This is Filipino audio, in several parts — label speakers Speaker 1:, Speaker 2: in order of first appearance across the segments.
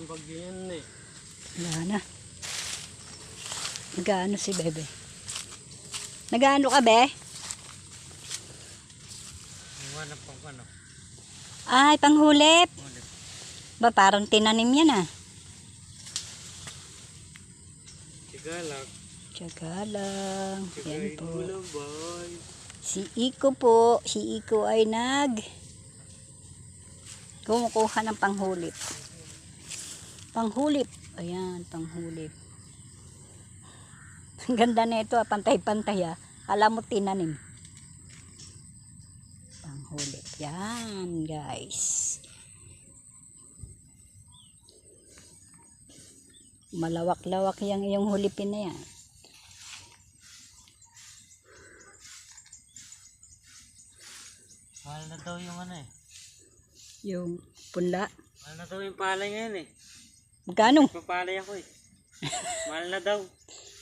Speaker 1: ng bagyo yan eh.
Speaker 2: Wala na. Nagaano si Bebe? Nagaano ka, Be?
Speaker 1: Iwanap pang ano.
Speaker 2: Ay, panghulip.
Speaker 1: Ulit.
Speaker 2: Ba, parang tinanim yan ah.
Speaker 1: Tigalak.
Speaker 2: Tiyaga lang. Yan po.
Speaker 1: Boy.
Speaker 2: Si Iko po. Si Iko ay kumukuha ng panghulip. Panghulip. Ayan, panghulip. Ang ganda na ito, pantay-pantay ah. Alam mo tinanim. Panghulip. Yan, guys. Malawak-lawak yung iyong hulipin na yan.
Speaker 1: Mahal na daw yung ano eh.
Speaker 2: Yung punla.
Speaker 1: Mahal na daw yung palay ngayon eh.
Speaker 2: Magkano?
Speaker 1: Papalay ako eh. Mahal na daw.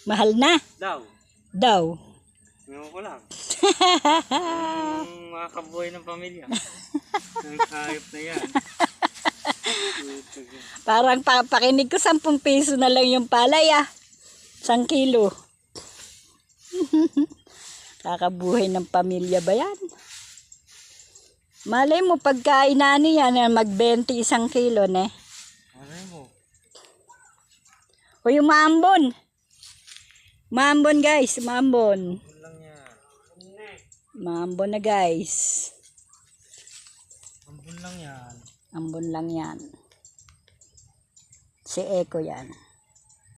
Speaker 2: Mahal na. Daw.
Speaker 1: Ngayon ko lang. Mga kabuhay ng pamilya. Ang kahit na yan.
Speaker 2: Parang pakinig ko 10 piso na lang yung palay ah. 1 kilo. Kakabuhay ng pamilya ba yan? Malay mo pagka inani yan, mag-20 1 kilo ne.
Speaker 1: Malay mo.
Speaker 2: O yung maambon. Maambon guys, maambon.
Speaker 1: Lang yan.
Speaker 2: Maambon na guys.
Speaker 1: Ambon lang yan.
Speaker 2: Ambon lang yan. Si Eko yan.